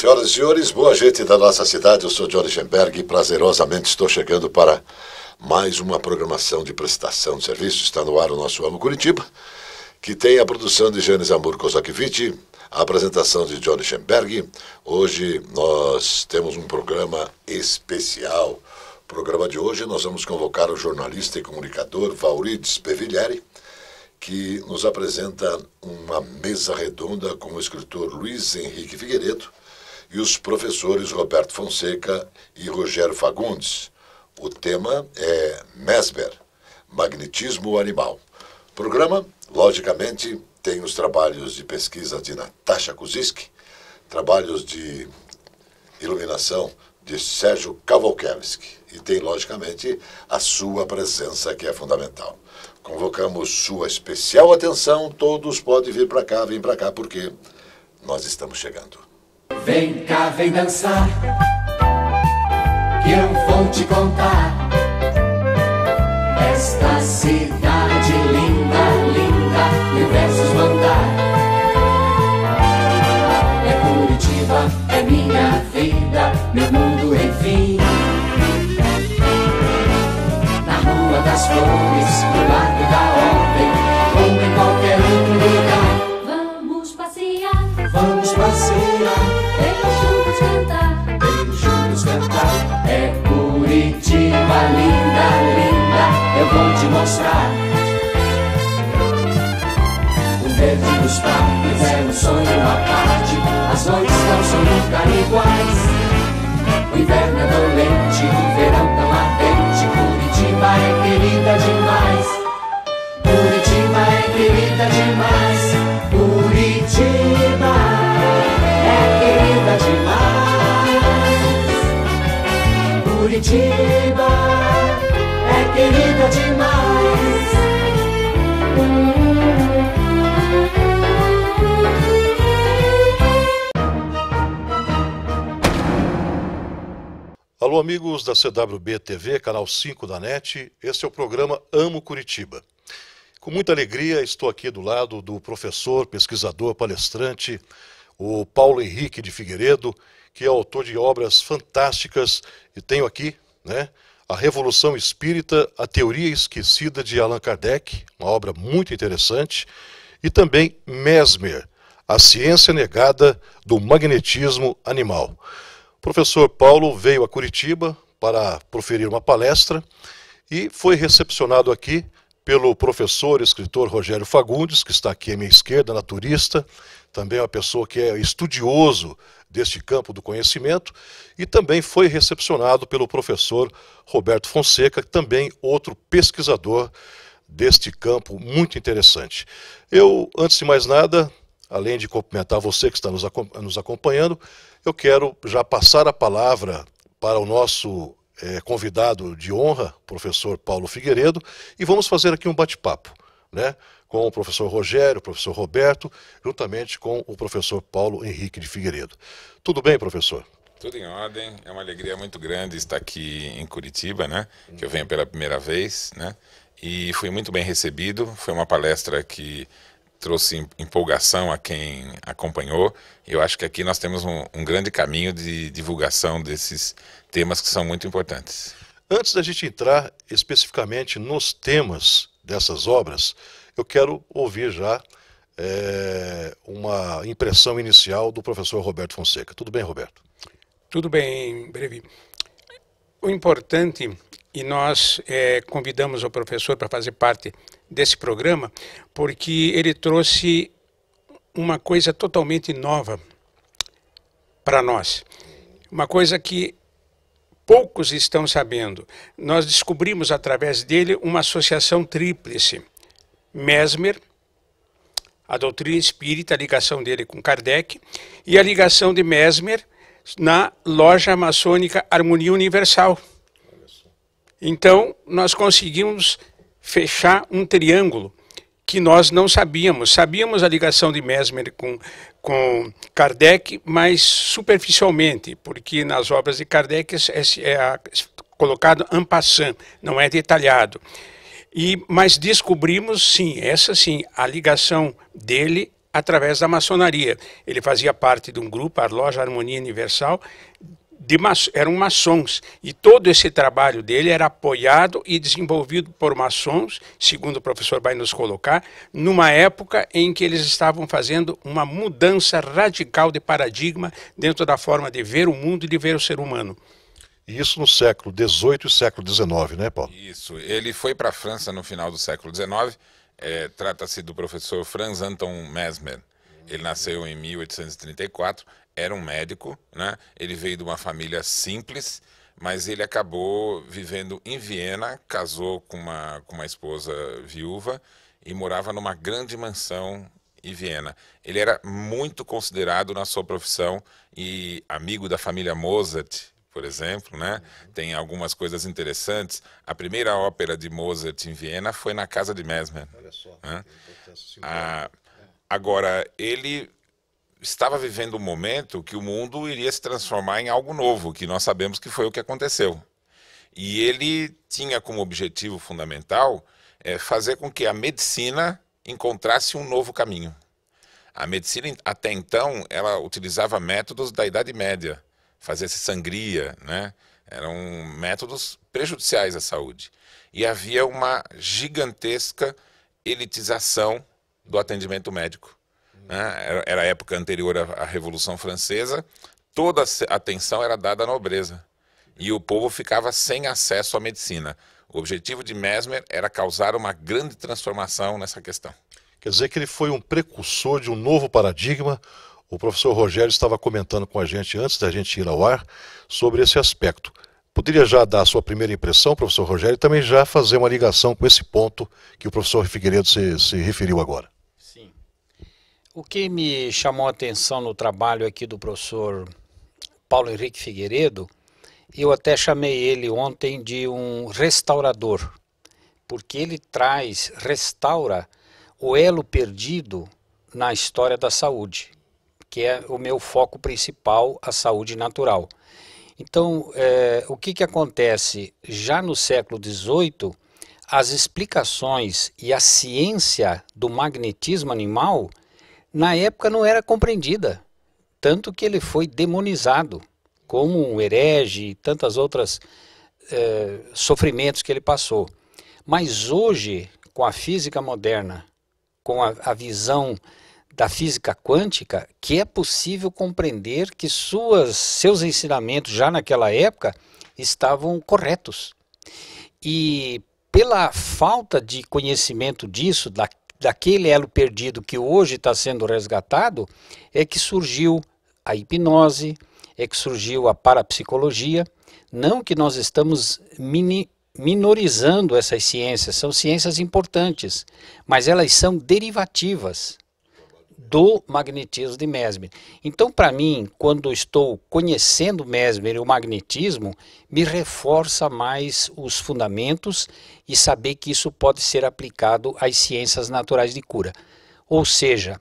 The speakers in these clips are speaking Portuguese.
Senhoras e senhores, boa gente da nossa cidade, eu sou Johnny Schemberg e prazerosamente estou chegando para mais uma programação de prestação de serviço. Está no ar o nosso Amo Curitiba, que tem a produção de Janis Amur Kozakiewicz, a apresentação de Johnny Schemberg. Hoje nós temos um programa especial. No programa de hoje nós vamos convocar o jornalista e comunicador Vaurides Peviglieri, que nos apresenta uma mesa redonda com o escritor Luiz Henrique Figueiredo e os professores Roberto Fonseca e Rogério Fagundes. O tema é Mesmer, magnetismo animal. O programa, logicamente, tem os trabalhos de pesquisa de Natasha Kuziski, trabalhos de iluminação de Sérgio Kowalkiewicz e tem, logicamente, a sua presença, que é fundamental. Convocamos sua especial atenção, todos podem vir para cá, vem para cá, porque nós estamos chegando. Vem cá, vem dançar, que eu vou te contar. Esta cidade linda, linda, mil versos mandar. É Curitiba, é minha vida, meu mundo enfim. Na Rua das Flores, no Largo da Ordem, ou em qualquer outro lugar. Vamos passear, vamos passear. juntos cantar. Vem juntos cantar. É Curitiba linda, linda, eu vou te mostrar. O verde dos parques é um sonho à parte. As noites não são nunca iguais. O inverno é dolente, o verão tão ardente. Curitiba é querida demais. Curitiba é querida demais. Curitiba é querida demais. Curitiba é querida demais. Alô, amigos da CWB TV, canal 5 da NET, esse é o programa Amo Curitiba. Com muita alegria estou aqui do lado do professor, pesquisador, palestrante, o Paulo Henrique de Figueiredo, que é autor de obras fantásticas, e tenho aqui, A Revolução Espírita, a Teoria Esquecida de Allan Kardec, uma obra muito interessante, e também Mesmer, a Ciência Negada do Magnetismo Animal. O professor Paulo veio a Curitiba para proferir uma palestra e foi recepcionado aqui pelo professor e escritor Rogério Fagundes, que está aqui à minha esquerda, naturista, também é uma pessoa que é estudioso deste campo do conhecimento, e também foi recepcionado pelo professor Roberto Fonseca, também outro pesquisador deste campo muito interessante. Eu, antes de mais nada, além de cumprimentar você que está nos acompanhando, eu quero já passar a palavra para o nosso convidado de honra, professor Paulo Figueiredo, e vamos fazer aqui um bate-papo, com o professor Rogério, o professor Roberto, juntamente com o professor Paulo Henrique de Figueiredo. Tudo bem, professor? Tudo em ordem, é uma alegria muito grande estar aqui em Curitiba, que eu venho pela primeira vez, e fui muito bem recebido. Foi uma palestra que trouxe empolgação a quem acompanhou. Eu acho que aqui nós temos um grande caminho de divulgação desses temas que são muito importantes. Antes da gente entrar especificamente nos temas dessas obras, eu quero ouvir já uma impressão inicial do professor Roberto Fonseca. Tudo bem, Roberto? Tudo bem, Brevi. O importante, e nós convidamos o professor para fazer parte desse programa, porque ele trouxe uma coisa totalmente nova para nós. Uma coisa que poucos estão sabendo. Nós descobrimos através dele uma associação tríplice. Mesmer, a doutrina espírita, a ligação dele com Kardec, e a ligação de Mesmer na loja maçônica Harmonia Universal. Então, nós conseguimos fechar um triângulo que nós não sabíamos. Sabíamos a ligação de Mesmer com Kardec, mas superficialmente, porque nas obras de Kardec é colocado en passant, não é detalhado. Mas descobrimos, sim, essa sim, a ligação dele através da maçonaria. Ele fazia parte de um grupo, a Loja Harmonia Universal, eram maçons, e todo esse trabalho dele era apoiado e desenvolvido por maçons, segundo o professor vai nos colocar, numa época em que eles estavam fazendo uma mudança radical de paradigma dentro da forma de ver o mundo e de ver o ser humano. E isso no século XVIII e século XIX, né, Paulo? Isso. Ele foi para a França no final do século XIX. Trata-se do professor Franz Anton Mesmer. Ele nasceu em 1834, era um médico, né? Ele veio de uma família simples, mas ele acabou vivendo em Viena, casou com uma esposa viúva e morava numa grande mansão em Viena. Ele era muito considerado na sua profissão e amigo da família Mozart, por exemplo, né? Tem algumas coisas interessantes. A primeira ópera de Mozart em Viena foi na casa de Mesmer. Olha só. Né? Agora, ele estava vivendo um momento que o mundo iria se transformar em algo novo, que nós sabemos que foi o que aconteceu. E ele tinha como objetivo fundamental fazer com que a medicina encontrasse um novo caminho. A medicina, até então, ela utilizava métodos da Idade Média, fazia-se sangria, né? Eram métodos prejudiciais à saúde. E havia uma gigantesca elitização do atendimento médico. Né? Era a época anterior à Revolução Francesa, toda a atenção era dada à nobreza. E o povo ficava sem acesso à medicina. O objetivo de Mesmer era causar uma grande transformação nessa questão. Quer dizer que ele foi um precursor de um novo paradigma. O professor Rogério estava comentando com a gente, antes da gente ir ao ar, sobre esse aspecto. Poderia já dar a sua primeira impressão, professor Rogério, e também já fazer uma ligação com esse ponto que o professor Figueiredo se referiu agora. Sim. O que me chamou a atenção no trabalho aqui do professor Paulo Henrique Figueiredo, eu até chamei ele ontem de um restaurador, porque ele restaura o elo perdido na história da saúde, que é o meu foco principal, a saúde natural. Então, o que acontece? Já no século XVIII, as explicações e a ciência do magnetismo animal, na época não era compreendida, tanto que ele foi demonizado como um herege e tantas outras sofrimentos que ele passou. Mas hoje, com a física moderna, com a visão da física quântica, que é possível compreender que seus ensinamentos já naquela época estavam corretos. E pela falta de conhecimento disso, daquele elo perdido que hoje está sendo resgatado, é que surgiu a hipnose, é que surgiu a parapsicologia. Não que nós estamos minorizando essas ciências, são ciências importantes, mas elas são derivativas do magnetismo de Mesmer. Então, para mim, quando estou conhecendo Mesmer e o magnetismo, me reforça mais os fundamentos e saber que isso pode ser aplicado às ciências naturais de cura. Ou seja,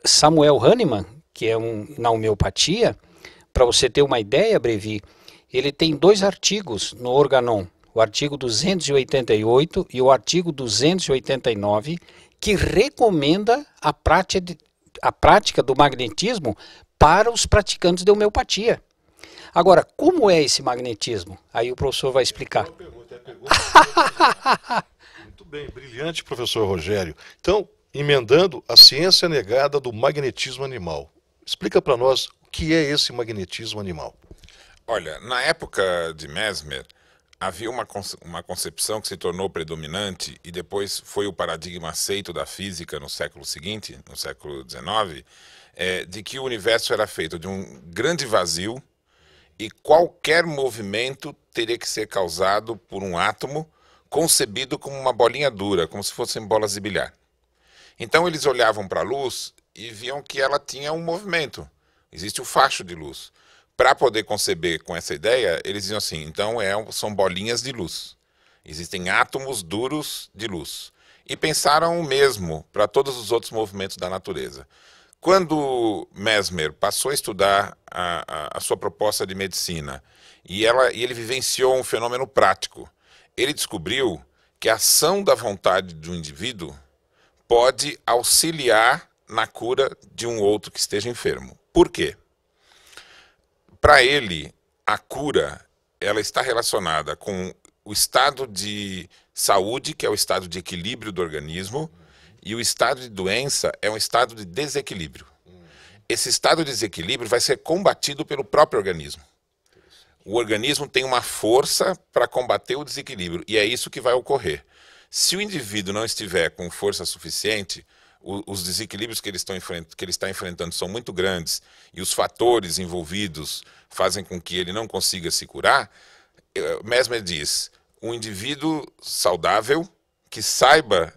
Samuel Hahnemann, que é na homeopatia, para você ter uma ideia, Brevi, ele tem 2 artigos no Organon, o artigo 288 e o artigo 289, que recomenda a prática do magnetismo para os praticantes de homeopatia. Agora, como é esse magnetismo? Aí o professor vai explicar. Muito bem, brilhante, professor Rogério. Então, emendando a ciência negada do magnetismo animal. Explica para nós o que é esse magnetismo animal. Olha, na época de Mesmer, havia uma concepção que se tornou predominante e depois foi o paradigma aceito da física no século seguinte, no século XIX, de que o universo era feito de um grande vazio e qualquer movimento teria que ser causado por um átomo concebido como uma bolinha dura, como se fossem bolas de bilhar. Então eles olhavam para a luz e viam que ela tinha um movimento. Existe o facho de luz. Para poder conceber com essa ideia, eles diziam assim, então são bolinhas de luz. Existem átomos duros de luz. E pensaram o mesmo para todos os outros movimentos da natureza. Quando Mesmer passou a estudar a sua proposta de medicina e ele vivenciou um fenômeno prático, ele descobriu que a ação da vontade do indivíduo pode auxiliar na cura de um outro que esteja enfermo. Por quê? Para ele, a cura ela está relacionada com o estado de saúde, que é o estado de equilíbrio do organismo, e o estado de doença é um estado de desequilíbrio. Esse estado de desequilíbrio vai ser combatido pelo próprio organismo. O organismo tem uma força para combater o desequilíbrio, e é isso que vai ocorrer. Se o indivíduo não estiver com força suficiente, os desequilíbrios que ele está enfrentando são muito grandes, e os fatores envolvidos fazem com que ele não consiga se curar, Mesmer diz, um indivíduo saudável que saiba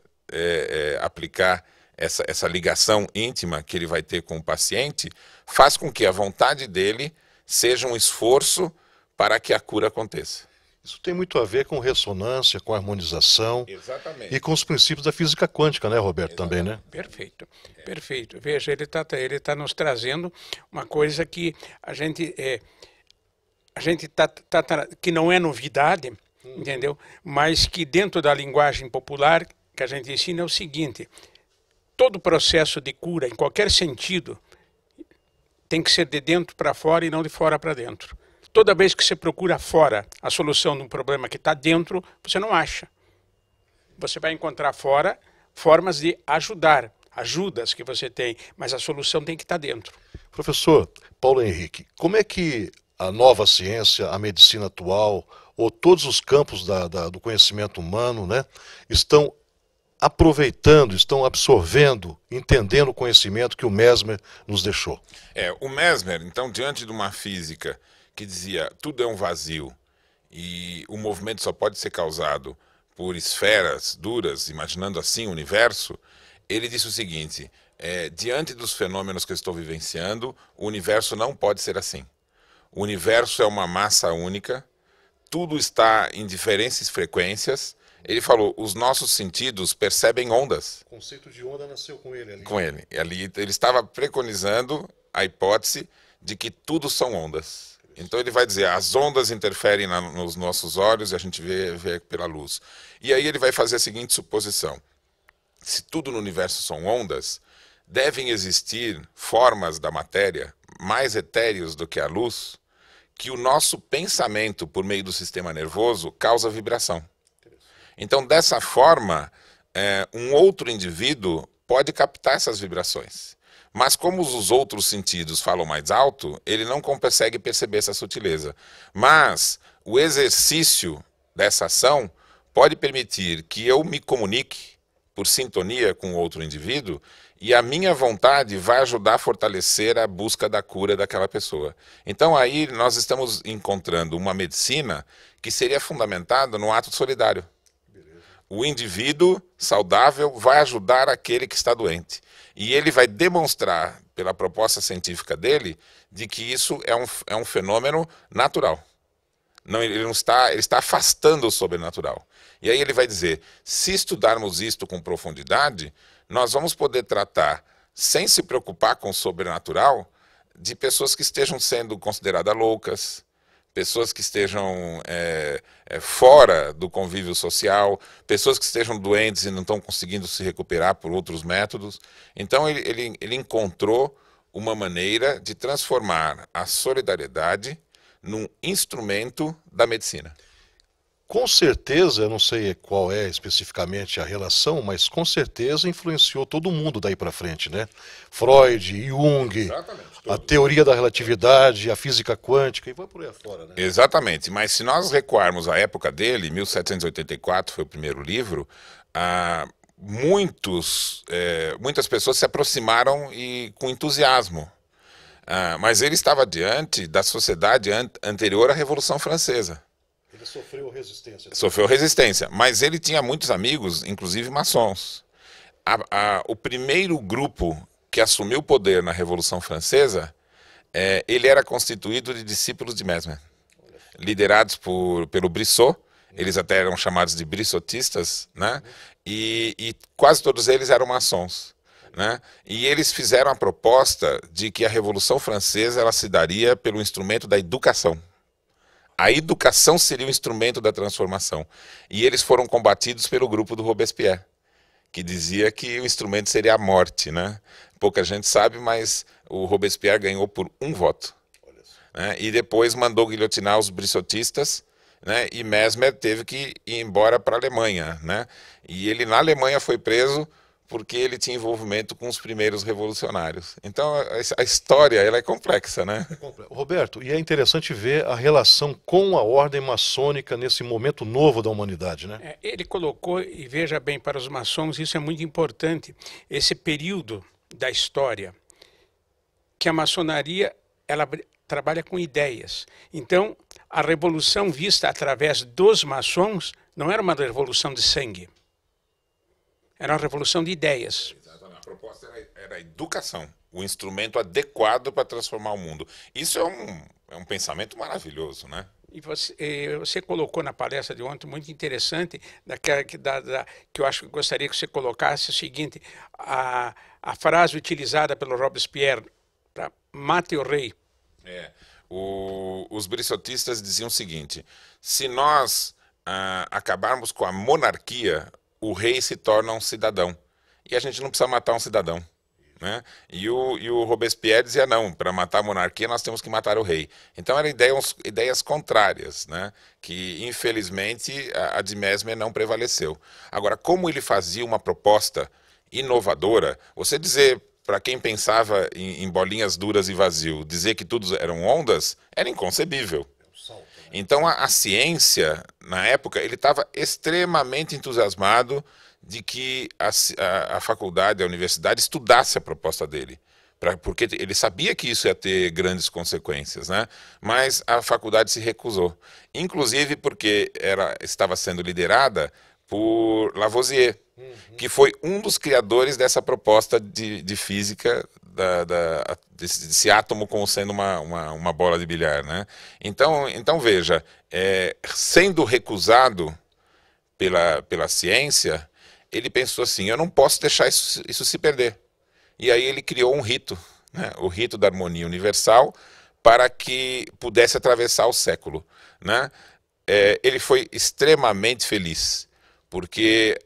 aplicar essa ligação íntima que ele vai ter com o paciente, faz com que a vontade dele seja um esforço para que a cura aconteça. Isso tem muito a ver com ressonância, com harmonização. Exatamente. E com os princípios da física quântica, né, Roberto? Também, né? Perfeito, perfeito. Veja, ele tá nos trazendo uma coisa que a gente que não é novidade, entendeu? Mas que dentro da linguagem popular que a gente ensina é o seguinte: todo processo de cura, em qualquer sentido, tem que ser de dentro para fora e não de fora para dentro. Toda vez que você procura fora a solução de um problema que está dentro, você não acha. Você vai encontrar fora formas de ajudar, ajudas que você tem, mas a solução tem que estar dentro. Professor Paulo Henrique, como é que a nova ciência, a medicina atual, ou todos os campos do conhecimento humano, né, estão aproveitando, estão absorvendo, entendendo o conhecimento que o Mesmer nos deixou? O Mesmer, então, diante de uma física que dizia tudo é um vazio e o movimento só pode ser causado por esferas duras, imaginando assim o universo, ele disse o seguinte: diante dos fenômenos que eu estou vivenciando, o universo não pode ser assim. O universo é uma massa única, tudo está em diferentes frequências. Ele falou, os nossos sentidos percebem ondas. O conceito de onda nasceu com ele ali. Com ele. Ele estava preconizando a hipótese de que tudo são ondas. Então ele vai dizer, as ondas interferem nos nossos olhos e a gente vê pela luz. E aí ele vai fazer a seguinte suposição: se tudo no universo são ondas, devem existir formas da matéria mais etéreas do que a luz, que o nosso pensamento, por meio do sistema nervoso, causa vibração. Então, dessa forma, um outro indivíduo pode captar essas vibrações. Mas como os outros sentidos falam mais alto, ele não consegue perceber essa sutileza. Mas o exercício dessa ação pode permitir que eu me comunique por sintonia com outro indivíduo e a minha vontade vai ajudar a fortalecer a busca da cura daquela pessoa. Então aí nós estamos encontrando uma medicina que seria fundamentada no ato solidário. O indivíduo saudável vai ajudar aquele que está doente. E ele vai demonstrar, pela proposta científica dele, de que isso é um fenômeno natural. Ele está afastando o sobrenatural. E aí ele vai dizer, se estudarmos isto com profundidade, nós vamos poder tratar, sem se preocupar com o sobrenatural, de pessoas que estejam sendo consideradas loucas, pessoas que estejam fora do convívio social, pessoas que estejam doentes e não estão conseguindo se recuperar por outros métodos. Então ele encontrou uma maneira de transformar a solidariedade num instrumento da medicina. Com certeza, eu não sei qual é especificamente a relação, mas com certeza influenciou todo mundo daí para frente, né? Freud, Jung, a teoria da relatividade, a física quântica e vai por aí afora, né? Exatamente, mas se nós recuarmos à época dele, 1784 foi o primeiro livro, muitas pessoas se aproximaram com entusiasmo. Mas ele estava diante da sociedade anterior à Revolução Francesa. Ele sofreu resistência. Sofreu resistência, mas ele tinha muitos amigos, inclusive maçons. O primeiro grupo que assumiu o poder na Revolução Francesa, ele era constituído de discípulos de Mesmer, liderados pelo Brissot. Eles até eram chamados de brissotistas, né? E quase todos eles eram maçons, né? E eles fizeram a proposta de que a Revolução Francesa ela se daria pelo instrumento da educação. A educação seria o instrumento da transformação. E eles foram combatidos pelo grupo do Robespierre, que dizia que o instrumento seria a morte, né? Pouca gente sabe, mas o Robespierre ganhou por 1 voto. Né? E depois mandou guilhotinar os brissotistas, né? E Mesmer teve que ir embora para a Alemanha, né? E ele na Alemanha foi preso porque ele tinha envolvimento com os primeiros revolucionários. Então a história ela é complexa, né? Roberto, e é interessante ver a relação com a ordem maçônica nesse momento novo da humanidade, né? Ele colocou, e veja bem, para os maçons, isso é muito importante, esse período da história, que a maçonaria ela trabalha com ideias. Então, a revolução vista através dos maçons não era uma revolução de sangue, era uma revolução de ideias. Exatamente. A proposta era a educação, o instrumento adequado para transformar o mundo. Isso é um pensamento maravilhoso, né? E você colocou na palestra de ontem, muito interessante, que eu acho que gostaria que você colocasse o seguinte, a frase utilizada pelo Robespierre, para mate o rei. Os brissotistas diziam o seguinte: se nós acabarmos com a monarquia, o rei se torna um cidadão. E a gente não precisa matar um cidadão. Né? E o Robespierre dizia, não, para matar a monarquia nós temos que matar o rei. Então eram ideias contrárias, né? Que infelizmente a de Mesmer não prevaleceu. Agora, como ele fazia uma proposta inovadora, você dizer para quem pensava em bolinhas duras e vazio, dizer que tudo eram ondas, era inconcebível. Então a ciência, na época, ele estava extremamente entusiasmado de que a faculdade, a universidade, estudasse a proposta dele. Porque ele sabia que isso ia ter grandes consequências, né? Mas a faculdade se recusou. Inclusive porque estava sendo liderada por Lavoisier, que foi um dos criadores dessa proposta de física, desse átomo como sendo uma bola de bilhar, né? Então veja, sendo recusado pela ciência, ele pensou assim, eu não posso deixar isso se perder. E aí ele criou um rito, né? O rito da harmonia universal, para que pudesse atravessar o século, né? Ele foi extremamente feliz, porque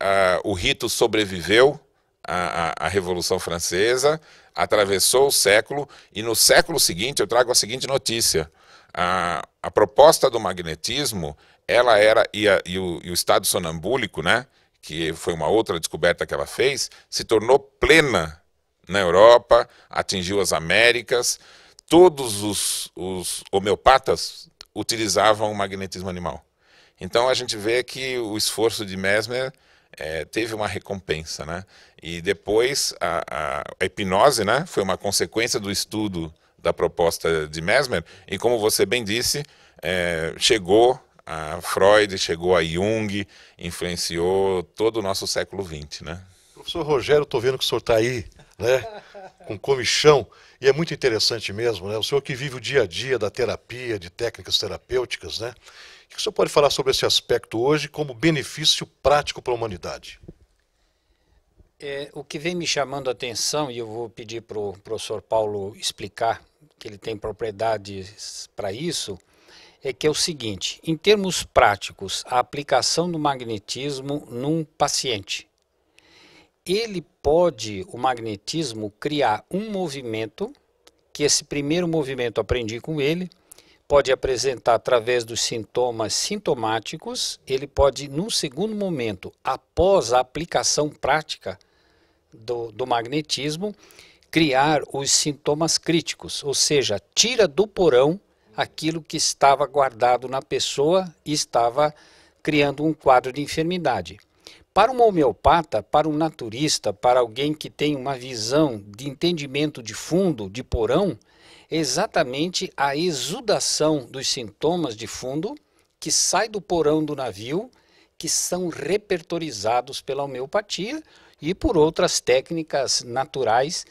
o rito sobreviveu à Revolução Francesa, atravessou o século, e no século seguinte eu trago a seguinte notícia: a proposta do magnetismo, ela era, e o estado sonambúlico, né, que foi uma outra descoberta que ela fez, se tornou plena na Europa, atingiu as Américas. Todos os homeopatas utilizavam o magnetismo animal. Então a gente vê que o esforço de Mesmer teve uma recompensa, né? E depois a hipnose, né, foi uma consequência do estudo da proposta de Mesmer, e como você bem disse, chegou a Freud, chegou a Jung, influenciou todo o nosso século XX, né? Professor Rogério, estou vendo que o senhor está aí, né, com comichão, e é muito interessante mesmo, né? O senhor que vive o dia a dia da terapia, de técnicas terapêuticas, né? O que o senhor pode falar sobre esse aspecto hoje como benefício prático para a humanidade? O que vem me chamando a atenção, e eu vou pedir para o professor Paulo explicar, que ele tem propriedades para isso, é que é o seguinte: em termos práticos, a aplicação do magnetismo num paciente. O magnetismo, criar um movimento, que esse primeiro movimento aprendi com ele, pode apresentar através dos sintomas sintomáticos, ele pode, num segundo momento, após a aplicação prática do magnetismo, criar os sintomas críticos, ou seja, tira do porão aquilo que estava guardado na pessoa e estava criando um quadro de enfermidade. Para um homeopata, para um naturista, para alguém que tem uma visão de entendimento de fundo, de porão, é exatamente a exudação dos sintomas de fundo que sai do porão do navio, que são repertorizados pela homeopatia e por outras técnicas naturais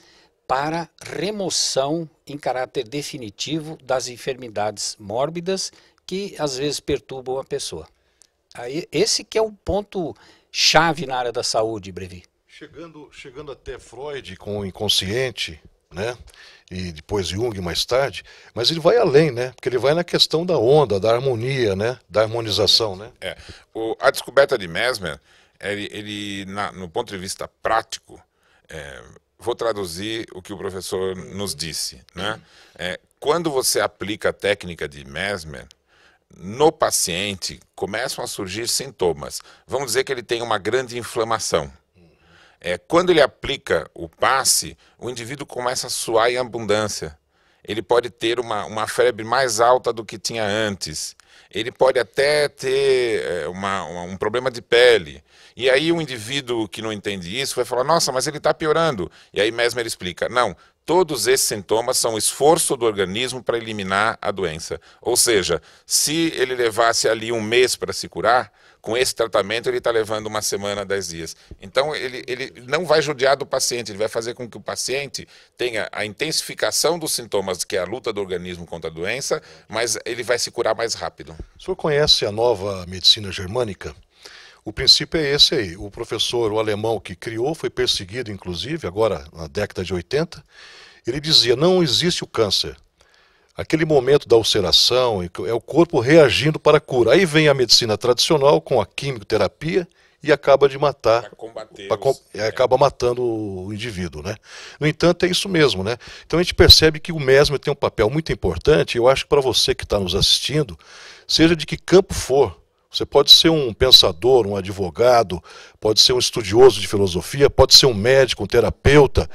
para remoção em caráter definitivo das enfermidades mórbidas que às vezes perturbam a pessoa. Aí, esse que é o ponto chave na área da saúde, Brevi. Chegando até Freud com o inconsciente, né? E depois Jung mais tarde, mas ele vai além, né? Porque ele vai na questão da onda, da harmonia, né? Da harmonização, né? A descoberta de Mesmer no ponto de vista prático, vou traduzir o que o professor nos disse, né? Quando você aplica a técnica de Mesmer, no paciente começam a surgir sintomas. Vamos dizer que ele tem uma grande inflamação. Quando ele aplica o passe, o indivíduo começa a suar em abundância. Ele pode ter uma febre mais alta do que tinha antes. Ele pode até ter um problema de pele. E aí o indivíduo que não entende isso vai falar, nossa, mas ele está piorando. E aí Mesmer explica, não, todos esses sintomas são esforço do organismo para eliminar a doença. Ou seja, se ele levasse ali um mês para se curar, com esse tratamento ele está levando uma semana, 10 dias. Então ele não vai judiar do paciente, ele vai fazer com que o paciente tenha a intensificação dos sintomas, que é a luta do organismo contra a doença, mas ele vai se curar mais rápido. O senhor conhece a nova medicina germânica? O princípio é esse aí. O professor, o alemão que criou, foi perseguido, inclusive, agora na década de 80. Ele dizia, não existe o câncer. Aquele momento da ulceração, é o corpo reagindo para a cura. Aí vem a medicina tradicional com a quimioterapia e acaba de matar, acaba matando o indivíduo, né? No entanto, é isso mesmo, né? Então a gente percebe que o Mesmer tem um papel muito importante. Eu acho que para você que está nos assistindo, seja de que campo for, você pode ser um pensador, um advogado, pode ser um estudioso de filosofia, pode ser um médico, um terapeuta,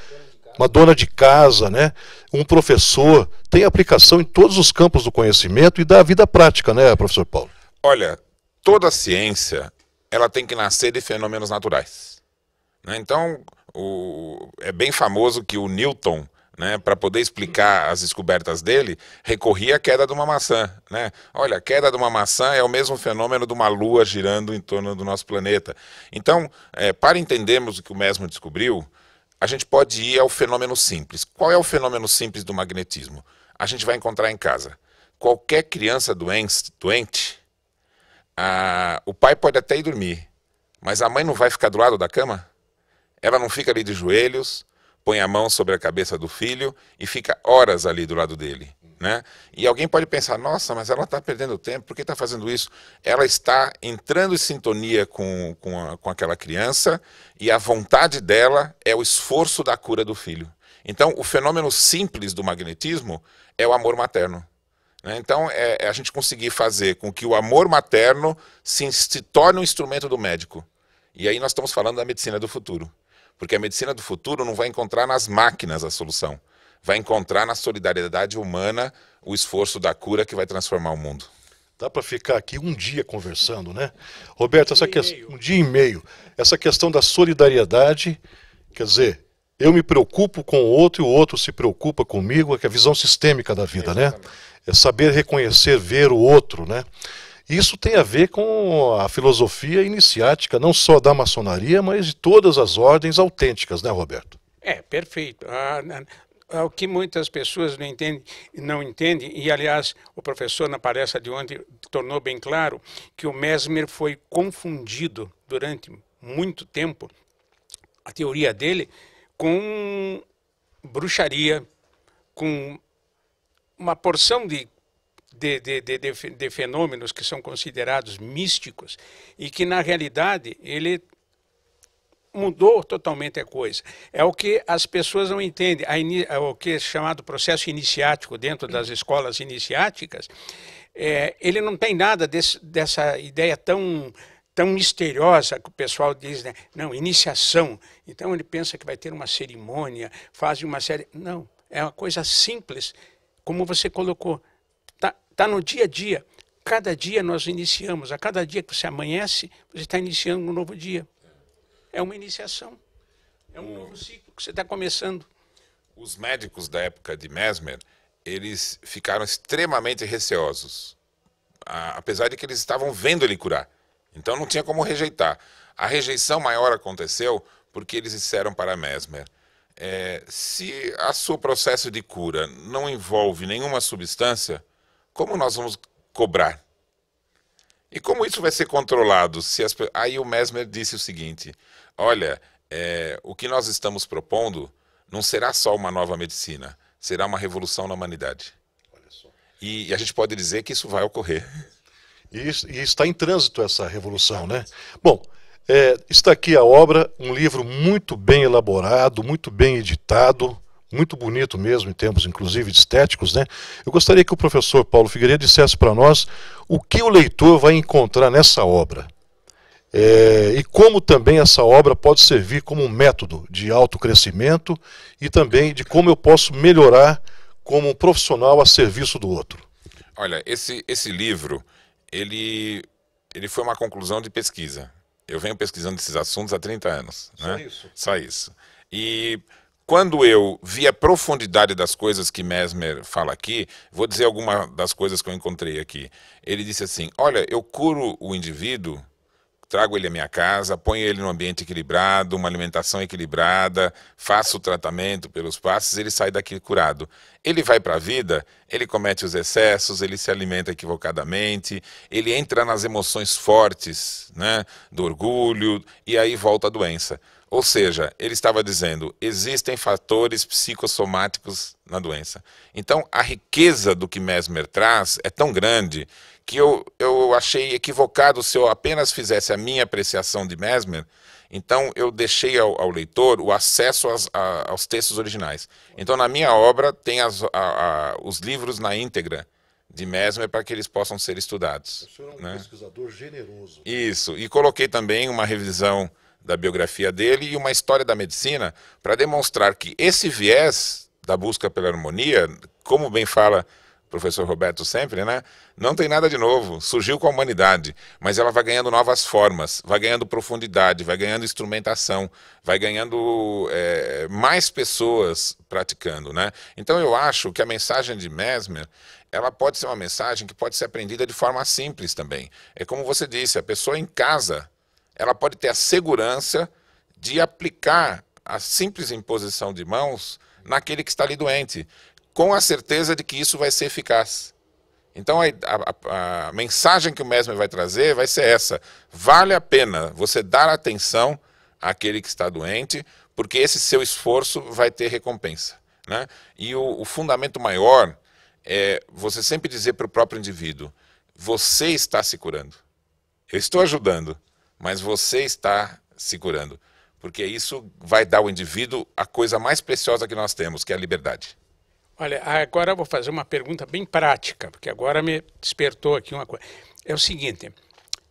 uma dona de casa, né? Um professor, tem aplicação em todos os campos do conhecimento e da vida prática, né, professor Paulo? Olha, toda ciência, ela tem que nascer de fenômenos naturais, né? Então, é bem famoso que o Newton, né, para poder explicar as descobertas dele, recorria à queda de uma maçã, né? Olha, a queda de uma maçã é o mesmo fenômeno de uma lua girando em torno do nosso planeta. Então, para entendermos o que o Mesmer descobriu, a gente pode ir ao fenômeno simples. Qual é o fenômeno simples do magnetismo? A gente vai encontrar em casa. Qualquer criança doente, o pai pode até ir dormir, mas a mãe não vai ficar do lado da cama? Ela não fica ali de joelhos, põe a mão sobre a cabeça do filho e fica horas ali do lado dele, né? E alguém pode pensar, nossa, mas ela está perdendo tempo, por que está fazendo isso? Ela está entrando em sintonia com aquela criança e a vontade dela é o esforço da cura do filho. Então, o fenômeno simples do magnetismo é o amor materno, né? Então, a gente conseguir fazer com que o amor materno se torne um instrumento do médico. E aí nós estamos falando da medicina do futuro. Porque a medicina do futuro não vai encontrar nas máquinas a solução. Vai encontrar na solidariedade humana o esforço da cura que vai transformar o mundo. Dá para ficar aqui um dia conversando, né? Roberto, um dia e meio. Essa questão da solidariedade, quer dizer, eu me preocupo com o outro e o outro se preocupa comigo, que é a visão sistêmica da vida, né? É saber reconhecer, ver o outro, né? Isso tem a ver com a filosofia iniciática, não só da maçonaria, mas de todas as ordens autênticas, né, Roberto? Perfeito. O que muitas pessoas não entendem, e aliás, o professor na palestra de ontem tornou bem claro que o Mesmer foi confundido durante muito tempo, a teoria dele, com bruxaria, com uma porção de fenômenos que são considerados místicos e que, na realidade, ele mudou totalmente a coisa. É o que as pessoas não entendem. O que é chamado processo iniciático dentro das escolas iniciáticas, ele não tem nada dessa ideia tão misteriosa que o pessoal diz, né? Não, iniciação. Então ele pensa que vai ter uma cerimônia, faz uma série... Não, é uma coisa simples, como você colocou. Está no dia a dia. Cada dia nós iniciamos. A cada dia que você amanhece, você está iniciando um novo dia. É uma iniciação. É um novo ciclo que você está começando. Os médicos da época de Mesmer, eles ficaram extremamente receosos. Apesar de que eles estavam vendo ele curar. Então não tinha como rejeitar. A rejeição maior aconteceu porque eles disseram para Mesmer, se o seu processo de cura não envolve nenhuma substância, como nós vamos cobrar? E como isso vai ser controlado? Aí o Mesmer disse o seguinte, olha, o que nós estamos propondo não será só uma nova medicina, será uma revolução na humanidade. Olha só. E a gente pode dizer que isso vai ocorrer. E está em trânsito essa revolução, né? Bom, Está aqui a obra, um livro muito bem elaborado, muito bem editado, muito bonito mesmo, em termos inclusive estéticos, né? Eu gostaria que o professor Paulo Figueiredo dissesse para nós o que o leitor vai encontrar nessa obra. E como também essa obra pode servir como um método de autocrescimento e também de como eu posso melhorar como um profissional a serviço do outro. Olha, esse livro, ele foi uma conclusão de pesquisa. Eu venho pesquisando esses assuntos há 30 anos. Só né? isso? Só isso. E quando eu vi a profundidade das coisas que Mesmer fala aqui, vou dizer alguma das coisas que eu encontrei aqui. Ele disse assim, olha, eu curo o indivíduo, trago ele à minha casa, ponho ele num ambiente equilibrado, uma alimentação equilibrada, faço o tratamento pelos passos, ele sai daqui curado. Ele vai para a vida, ele comete os excessos, ele se alimenta equivocadamente, ele entra nas emoções fortes, né, do orgulho, e aí volta a doença. Ou seja, ele estava dizendo, existem fatores psicossomáticos na doença. Então, a riqueza do que Mesmer traz é tão grande que eu achei equivocado se eu apenas fizesse a minha apreciação de Mesmer. Então, eu deixei ao leitor o acesso aos textos originais. Então, na minha obra, tem os livros na íntegra de Mesmer para que eles possam ser estudados. O senhor é um né? pesquisador generoso. Isso, e coloquei também uma revisão da biografia dele e uma história da medicina para demonstrar que esse viés da busca pela harmonia, como bem fala o professor Roberto sempre, né, não tem nada de novo, surgiu com a humanidade, mas ela vai ganhando novas formas, vai ganhando profundidade, vai ganhando instrumentação, vai ganhando mais pessoas praticando. né? Então eu acho que a mensagem de Mesmer, ela pode ser uma mensagem que pode ser aprendida de forma simples também. É como você disse, a pessoa em casa, ela pode ter a segurança de aplicar a simples imposição de mãos naquele que está ali doente, com a certeza de que isso vai ser eficaz. Então a mensagem que o Mesmer vai trazer vai ser essa. Vale a pena você dar atenção àquele que está doente, porque esse seu esforço vai ter recompensa. né? E o fundamento maior é você sempre dizer para o próprio indivíduo, você está se curando. Eu estou ajudando, mas você está se curando. Porque isso vai dar ao indivíduo a coisa mais preciosa que nós temos, que é a liberdade. Olha, agora eu vou fazer uma pergunta bem prática, porque agora me despertou aqui uma coisa. É o seguinte,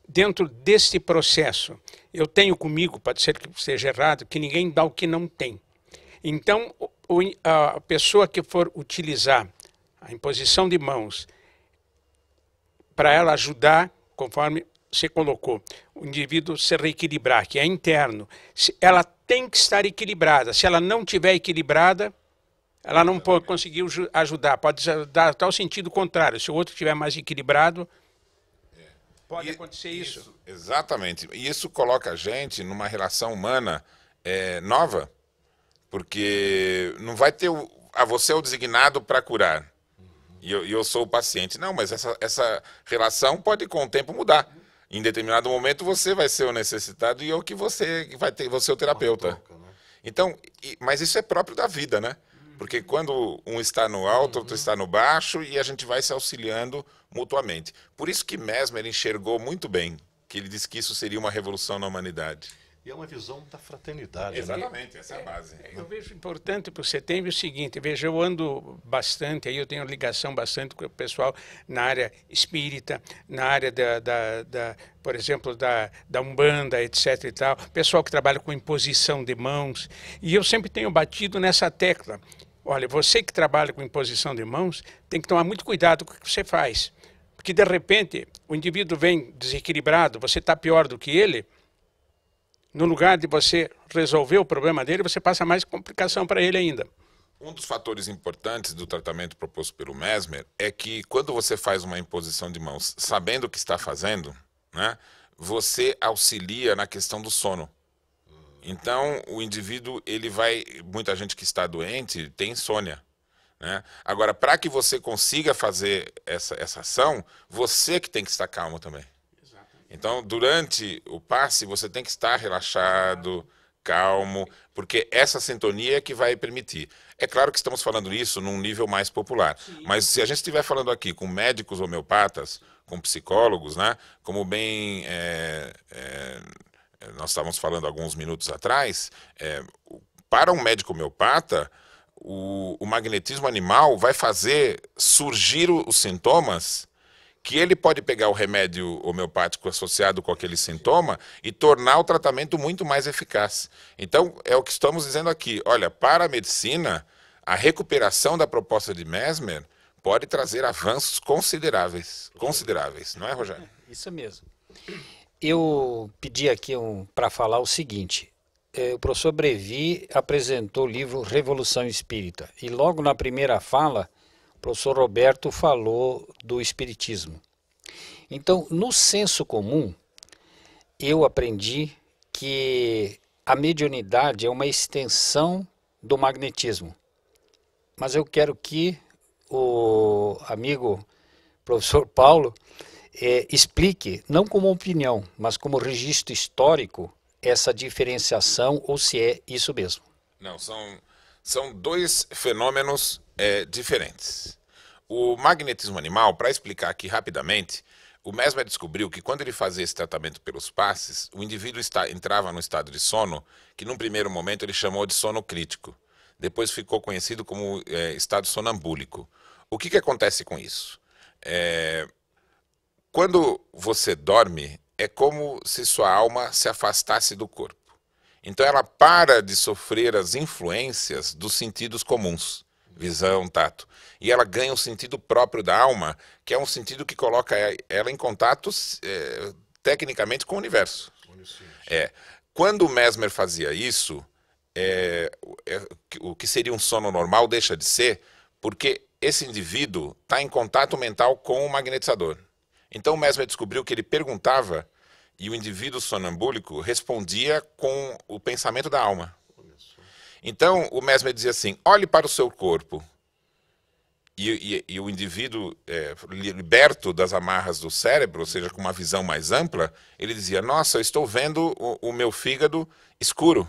dentro deste processo, eu tenho comigo, pode ser que esteja errado, que ninguém dá o que não tem. Então, a pessoa que for utilizar a imposição de mãos para ela ajudar, conforme você colocou, o indivíduo se reequilibrar, que é interno, ela tem que estar equilibrada. Se ela não estiver equilibrada, ela não pode conseguir ajudar, pode dar tal sentido contrário. Se o outro estiver mais equilibrado, pode acontecer isso. Exatamente. E isso coloca a gente numa relação humana nova, porque não vai ter você é o designado para curar, e eu sou o paciente. Não, mas essa relação pode com o tempo mudar. Em determinado momento você vai ser o necessitado e você vai ter, você é o terapeuta. Então, mas isso é próprio da vida, né? Porque quando um está no alto, outro está no baixo, e a gente vai se auxiliando mutuamente. Por isso que Mesmer enxergou muito bem, que ele disse que isso seria uma revolução na humanidade. E é uma visão da fraternidade. Exatamente, né? essa é a base. Eu vejo importante para o setembro o seguinte, veja, eu ando bastante, aí eu tenho ligação bastante com o pessoal na área espírita, na área por exemplo, da Umbanda, etc. e tal, pessoal que trabalha com imposição de mãos, e eu sempre tenho batido nessa tecla. Olha, você que trabalha com imposição de mãos, tem que tomar muito cuidado com o que você faz, porque de repente o indivíduo vem desequilibrado, você está pior do que ele, no lugar de você resolver o problema dele, você passa mais complicação para ele ainda. Um dos fatores importantes do tratamento proposto pelo Mesmer é que quando você faz uma imposição de mãos, sabendo o que está fazendo, né, você auxilia na questão do sono. Então, o indivíduo, muita gente que está doente tem insônia. Né? Agora, para que você consiga fazer essa ação, você que tem que estar calmo também. Então, durante o passe, você tem que estar relaxado, calmo, porque essa sintonia é que vai permitir. É claro que estamos falando isso num nível mais popular, mas se a gente estiver falando aqui com médicos homeopatas, com psicólogos, né, como bem nós estávamos falando alguns minutos atrás, para um médico homeopata, o magnetismo animal vai fazer surgir os sintomas que ele pode pegar o remédio homeopático associado com aquele sintoma e tornar o tratamento muito mais eficaz. Então, é o que estamos dizendo aqui. Olha, para a medicina, a recuperação da proposta de Mesmer pode trazer avanços consideráveis. Consideráveis, não é, Rogério? Isso mesmo. Eu pedi aqui para falar o seguinte. O professor Brevi apresentou o livro Revolução Espírita. E logo na primeira fala, o professor Roberto falou do espiritismo. Então, no senso comum, eu aprendi que a mediunidade é uma extensão do magnetismo. Mas eu quero que o amigo professor Paulo explique, não como opinião, mas como registro histórico, essa diferenciação, ou se é isso mesmo. Não, são dois fenômenos diferentes. O magnetismo animal, para explicar aqui rapidamente, o Mesmer descobriu que quando ele fazia esse tratamento pelos passes, o indivíduo entrava num estado de sono que num primeiro momento ele chamou de sono crítico. Depois ficou conhecido como estado sonambúlico. O que acontece com isso? Quando você dorme, é como se sua alma se afastasse do corpo. Então ela para de sofrer as influências dos sentidos comuns, visão, tato. E ela ganha um sentido próprio da alma, que é um sentido que coloca ela em contato tecnicamente com o universo. Quando o Mesmer fazia isso, o que seria um sono normal deixa de ser, porque esse indivíduo está em contato mental com o magnetizador. Então o Mesmer descobriu que ele perguntava e o indivíduo sonambúlico respondia com o pensamento da alma. Então o Mesmer dizia assim, olhe para o seu corpo. E o indivíduo liberto das amarras do cérebro, ou seja, com uma visão mais ampla, ele dizia, nossa, eu estou vendo o meu fígado escuro.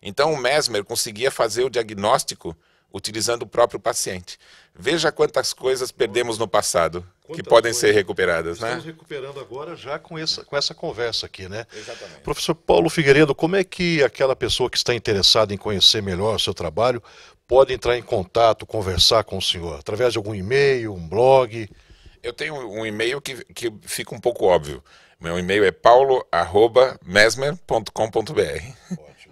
Então o Mesmer conseguia fazer o diagnóstico utilizando o próprio paciente. Veja quantas coisas perdemos no passado que podem ser recuperadas, né? Estamos recuperando agora já com essa conversa aqui, né? Exatamente. Professor Paulo Figueiredo, como é que aquela pessoa que está interessada em conhecer melhor o seu trabalho pode entrar em contato, conversar com o senhor? Através de algum e-mail, um blog? Eu tenho um e-mail que fica um pouco óbvio. Meu e-mail é paulo@mesmer.com.br.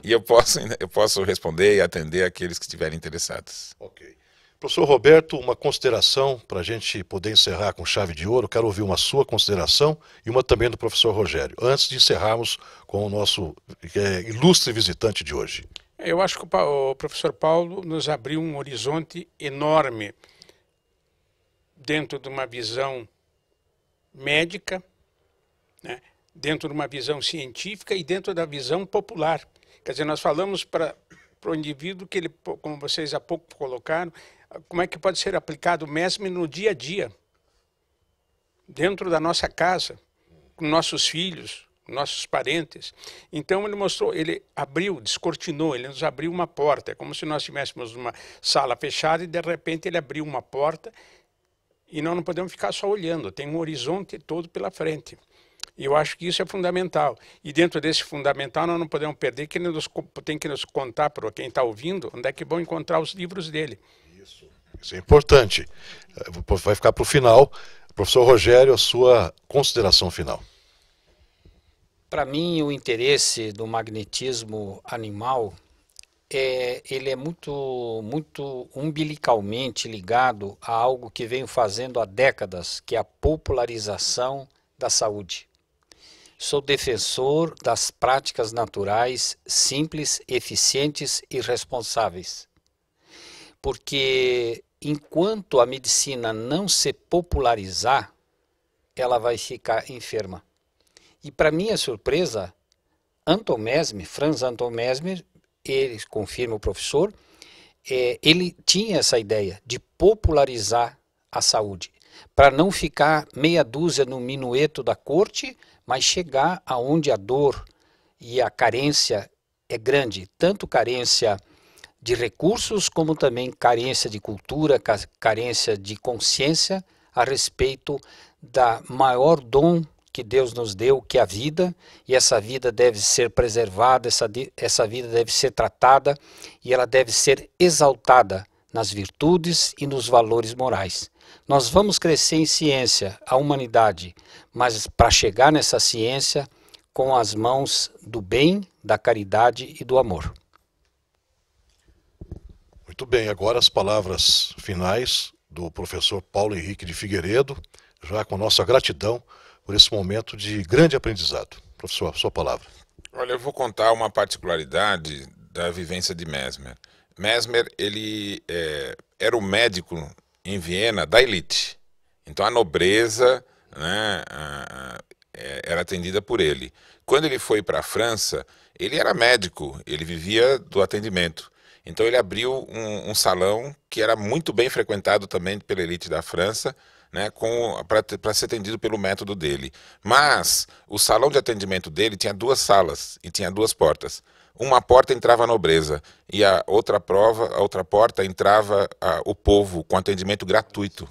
E eu posso responder e atender aqueles que estiverem interessados. Ok. Professor Roberto, uma consideração para a gente poder encerrar com chave de ouro. Quero ouvir uma sua consideração e uma também do professor Rogério, antes de encerrarmos com o nosso ilustre visitante de hoje. Eu acho que o professor Paulo nos abriu um horizonte enorme dentro de uma visão médica, né, dentro de uma visão científica e dentro da visão popular. Quer dizer, nós falamos para o indivíduo que ele, como vocês há pouco colocaram, como é que pode ser aplicado o Mesmer no dia a dia, dentro da nossa casa, com nossos filhos, nossos parentes. Então ele mostrou, ele abriu, descortinou, ele nos abriu uma porta. É como se nós estivéssemos numa sala fechada e de repente ele abriu uma porta e nós não podemos ficar só olhando, tem um horizonte todo pela frente. E eu acho que isso é fundamental. E dentro desse fundamental nós não podemos perder que ele tem que nos contar para quem está ouvindo onde é que vão encontrar os livros dele. Isso é importante. Vai ficar para o final. Professor Rogério, a sua consideração final. Para mim, o interesse do magnetismo animal ele é muito umbilicalmente ligado a algo que venho fazendo há décadas, que é a popularização da saúde. Sou defensor das práticas naturais simples, eficientes e responsáveis. Porque enquanto a medicina não se popularizar, ela vai ficar enferma. E para minha surpresa, Anton Mesmer, Franz Anton Mesmer, ele confirma o professor, ele tinha essa ideia de popularizar a saúde, para não ficar meia dúzia no minueto da corte, mas chegar aonde a dor e a carência é grande, tanto carência de recursos, como também carência de cultura, carência de consciência a respeito da maior dom que Deus nos deu, que é a vida, e essa vida deve ser preservada, essa vida deve ser tratada e ela deve ser exaltada nas virtudes e nos valores morais. Nós vamos crescer em ciência, a humanidade, mas para chegar nessa ciência com as mãos do bem, da caridade e do amor. Muito bem, agora as palavras finais do professor Paulo Henrique de Figueiredo, já com nossa gratidão por esse momento de grande aprendizado. Professor, a sua palavra. Olha, eu vou contar uma particularidade da vivência de Mesmer. Mesmer, ele era o médico em Viena da elite. Então a nobreza, né, era atendida por ele. Quando ele foi para a França, ele era médico, ele vivia do atendimento. Então ele abriu um salão que era muito bem frequentado também pela elite da França, né, para ser atendido pelo método dele. Mas o salão de atendimento dele tinha 2 salas e tinha 2 portas. Uma porta entrava a nobreza e a outra porta entrava o povo com atendimento gratuito.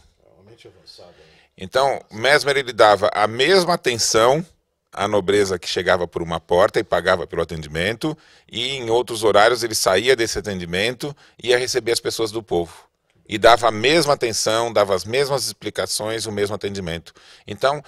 Então Mesmer, ele dava a mesma atenção à nobreza que chegava por uma porta e pagava pelo atendimento, e em outros horários ele saía desse atendimento e ia receber as pessoas do povo. E dava a mesma atenção, dava as mesmas explicações, o mesmo atendimento. Então,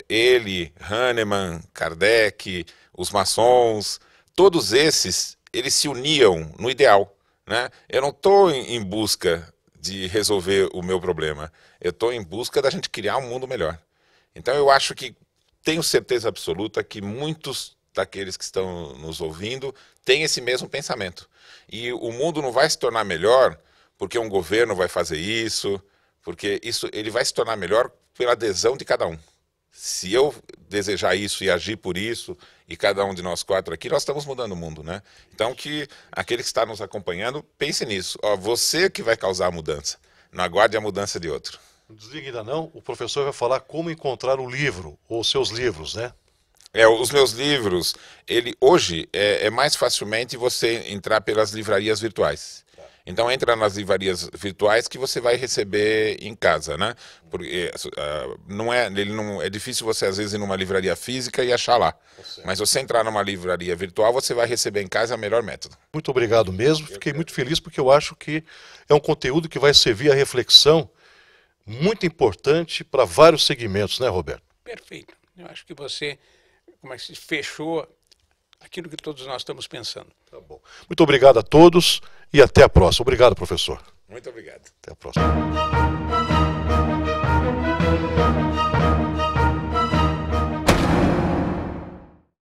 ele, Hahnemann, Kardec, os maçons, todos esses, eles se uniam no ideal, né? Eu não estou em busca de resolver o meu problema, eu estou em busca da gente criar um mundo melhor. Então eu acho que, tenho certeza absoluta que muitos daqueles que estão nos ouvindo têm esse mesmo pensamento. E o mundo não vai se tornar melhor porque um governo vai fazer isso, porque ele vai se tornar melhor pela adesão de cada um. Se eu desejar isso e agir por isso, e cada um de nós 4 aqui, nós estamos mudando o mundo, né? Então que aquele que está nos acompanhando, pense nisso. Ó, você que vai causar a mudança, não aguarde a mudança de outro. Não desligue ainda não, o professor vai falar como encontrar o livro, ou os seus livros, né? Os meus livros, hoje é mais facilmente você entrar pelas livrarias virtuais. Então entra nas livrarias virtuais que você vai receber em casa, né? Porque é difícil você às vezes ir numa livraria física e achar lá. Mas você entrar numa livraria virtual, você vai receber em casa, é o melhor método. Muito obrigado mesmo, fiquei muito feliz porque eu acho que é um conteúdo que vai servir à reflexão muito importante para vários segmentos, né, Roberto? Perfeito. Eu acho que você fechou aquilo que todos nós estamos pensando. Tá bom. Muito obrigado a todos e até a próxima. Obrigado, professor. Muito obrigado. Até a próxima.